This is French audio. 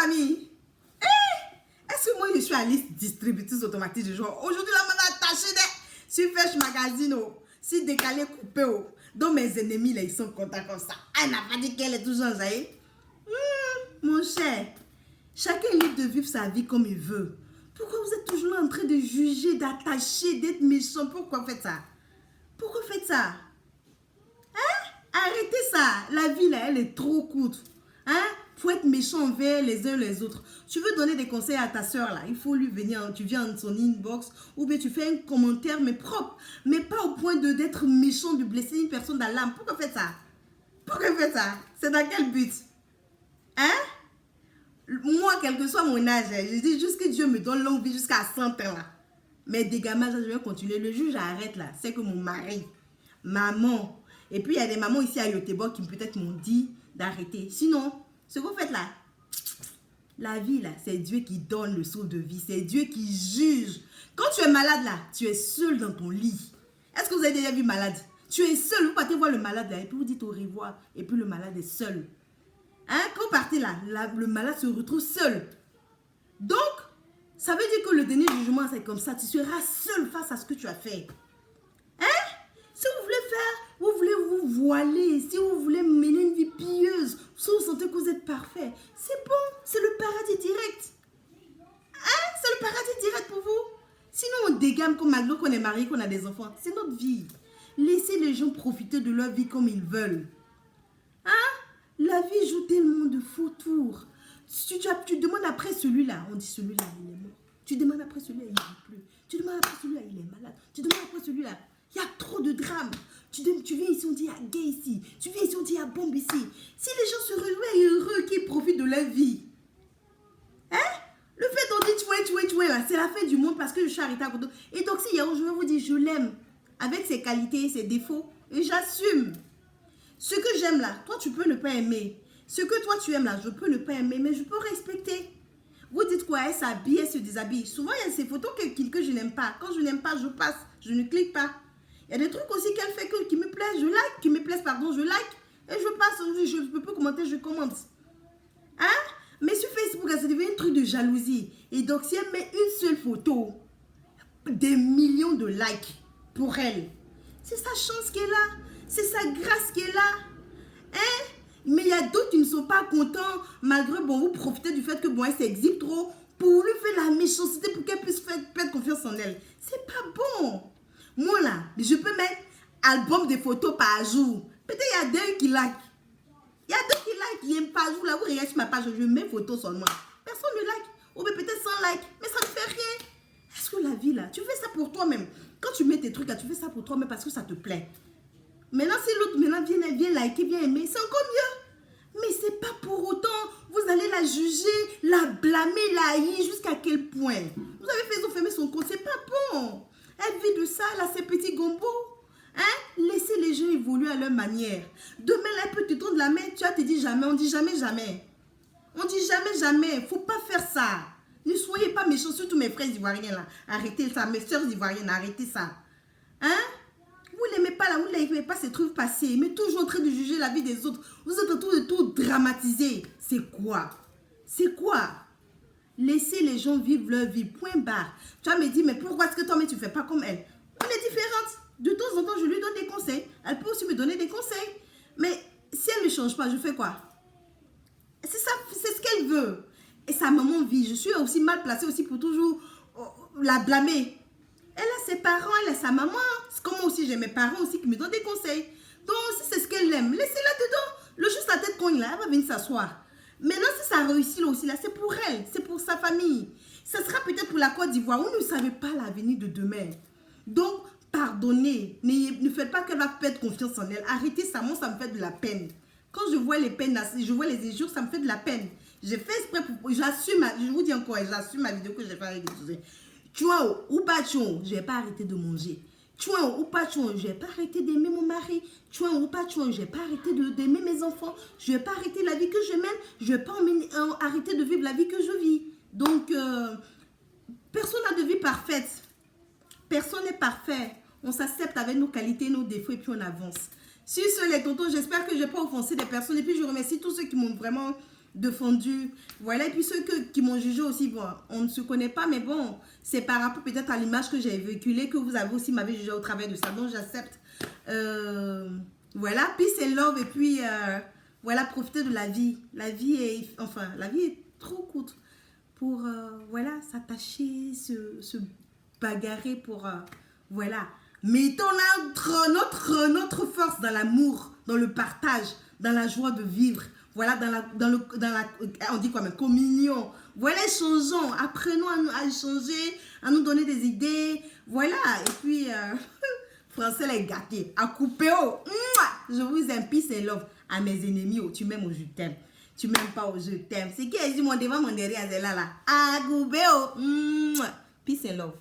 famille. Est-ce que moi je suis à liste distributrice automatique du jour? Aujourd'hui, là, on m'a attaché sur Fresh Magazine, si décalé, coupé. Donc mes ennemis, là, ils sont contents comme ça. Elle n'a pas dit qu'elle est toujours enjaillée. Mon cher, chacun est libre de vivre sa vie comme il veut. Pourquoi vous êtes toujours là en train de juger, d'attacher, d'être méchant? Pourquoi vous faites ça? Pourquoi vous faites ça? Arrêtez ça. La vie, là, elle est trop courte. Faut être méchant envers les uns les autres. Tu veux donner des conseils à ta soeur, là, il faut lui venir, tu viens dans son inbox, ou bien tu fais un commentaire, mais propre. Mais pas au point d'être méchant, de blesser une personne dans l'âme. Pourquoi vous faites ça? Pourquoi vous faites ça? C'est dans quel but? Moi, quel que soit mon âge, je dis juste que Dieu me donne longue vie jusqu'à 100 ans, là. Mais dégâts, je vais continuer. Le juge arrête, là. C'est que mon mari, maman, et puis il y a des mamans ici à Yotebo qui peut-être m'ont dit d'arrêter. Sinon, ce que vous faites là, la vie là, c'est Dieu qui donne le saut de vie, c'est Dieu qui juge. Quand tu es malade là, tu es seul dans ton lit. Est-ce que vous avez déjà vu malade? Tu es seul, vous partez voir le malade là, et puis vous dites au revoir, et puis le malade est seul. Quand vous partez là, le malade se retrouve seul. Donc, ça veut dire que le dernier jugement, c'est comme ça, tu seras seul face à ce que tu as fait. Si vous voulez faire, vous voulez vous voiler, si vous voulez mener une vie pieuse, si vous sentez que vous êtes parfait, c'est bon, c'est le paradis direct. C'est le paradis direct pour vous. Sinon, on dégamme comme maintenant qu'on est marié, qu'on a des enfants. C'est notre vie. Laissez les gens profiter de leur vie comme ils veulent. La vie joue tellement de faux tours. Tu demandes après celui-là, on dit celui-là, il est mort. Tu demandes après celui-là, il ne vit plus. Tu demandes après celui-là, il est malade. Tu demandes après celui-là. Il y a trop de drames. Tu viens ici, on dit il y a gay ici. Tu viens ici, on dit il y a bombe ici. Si les gens se réjouissent heureux, qu'ils profitent de leur vie. Le fait qu'on dit tu es là, c'est la fin du monde parce que je suis arrêtée à côté. Et donc si hier, je vais vous dire, je l'aime. Avec ses qualités et ses défauts. Et j'assume. Ce que j'aime là, toi tu peux ne pas aimer. Ce que toi tu aimes là, je peux ne pas aimer, mais je peux respecter. Vous dites quoi? Elle s'habille, elle se déshabille. Souvent il y a ces photos que je n'aime pas. Quand je n'aime pas, je passe. Je ne clique pas. Il y a des trucs aussi qu'elle fait qui me plaisent, je like, qui me plaisent, pardon, je like, et je passe, je ne peux pas commenter, je commente. Mais sur Facebook, ça devient un truc de jalousie. Et donc, si elle met une seule photo, des millions de likes pour elle, c'est sa chance qui est là, c'est sa grâce qui est là. Mais il y a d'autres qui ne sont pas contents, malgré, vous profitez du fait que, elle s'exhibe trop, pour lui faire la méchanceté, pour qu'elle puisse perdre confiance en elle. C'est pas bon. Moi là, je peux mettre album de photos par jour. Peut-être il y a deux qui like. Il y a deux qui like, qui n'aiment pas jour là. Vous regardez sur ma page, je mets photos seulement. Personne ne like. Ou peut-être 100 likes. Mais ça ne fait rien. Est-ce que la vie là, tu fais ça pour toi-même? Quand tu mets tes trucs là, tu fais ça pour toi-même parce que ça te plaît. Maintenant, si l'autre vient liker, vient aimer, c'est encore mieux. Mais c'est pas pour autant. Vous allez la juger, la blâmer, la haïr jusqu'à quel point? Vous avez fait, ils ont fermé son compte. C'est pas bon. Elle vit de ça, là, ces petits gombos. Laissez les gens évoluer à leur manière. Demain, là, elle peut te tendre la main, tu vas te dire jamais. On dit jamais, jamais. On dit jamais, jamais. Faut pas faire ça. Ne soyez pas méchants, surtout mes frères ivoiriens, là. Arrêtez ça. Mes soeurs ivoiriennes, arrêtez ça. Vous n'aimez pas, là, vous n'aimez pas ces trucs passés. Mais toujours en train de juger la vie des autres. Vous êtes en train de tout dramatiser. C'est quoi? C'est quoi? Laissez les gens vivre leur vie, point barre. Tu vas me dire, mais pourquoi est-ce que toi, mais tu ne fais pas comme elle? On est différentes. De temps en temps, je lui donne des conseils. Elle peut aussi me donner des conseils. Mais si elle ne change pas, je fais quoi? C'est ça, c'est ce qu'elle veut. Et sa maman vit. Je suis aussi mal placée aussi pour toujours la blâmer. Elle a ses parents, elle a sa maman. C'est comme moi aussi, j'ai mes parents aussi qui me donnent des conseils. Donc, si c'est ce qu'elle aime, laissez-la dedans. Le juste la tête cogne là, elle va venir s'asseoir. Maintenant, si ça réussit là aussi, là, c'est pour elle, c'est pour sa famille. Ça sera peut-être pour la Côte d'Ivoire. Vous ne savez pas l'avenir de demain. Donc, pardonnez. Ne faites pas qu'elle va perdre confiance en elle. Arrêtez ça, moi, ça me fait de la peine. Quand je vois les peines, je vois les injures, ça me fait de la peine. J'ai fait exprès pour... J'assume, je vous dis encore, j'assume ma vidéo que j'ai fait avec les tu vois, ou pas, je vais pas arrêter de manger. Tu vois, ou pas, je vais pas arrêter d'aimer mon mari. Tu vois, ou pas, je vais pas arrêter d'aimer mes enfants. Je vais pas arrêter la vie que je mène. Je vais pas arrêter de vivre la vie que je vis. Donc, personne n'a de vie parfaite. Personne n'est parfait. On s'accepte avec nos qualités, nos défauts et puis on avance. Sur ce, les tontons, j'espère que je n'ai pas offensé des personnes. Et puis, je remercie tous ceux qui m'ont vraiment défendu. Voilà, et puis ceux qui m'ont jugé aussi, bon, on ne se connaît pas, mais bon, c'est par rapport peut-être à l'image que j'ai véhiculée que vous avez aussi m'avez jugé au travers de ça, donc j'accepte. Voilà, peace and love, et puis voilà, profiter de la vie. La vie est trop courte pour, voilà, s'attacher, se bagarrer pour, voilà. Mettons notre force dans l'amour, dans le partage, dans la joie de vivre. Voilà, on dit quoi, mais communion. Voilà, échangeons, apprenons à échanger, à nous donner des idées. Voilà, et puis, français les gâtés, à couper, oh, je vous aime, peace and love. À mes ennemis, oh, tu m'aimes ou je t'aime. Tu m'aimes pas ou je t'aime. C'est qui a dit mon devant, mon derrière, c'est là, à couper, oh, peace and love.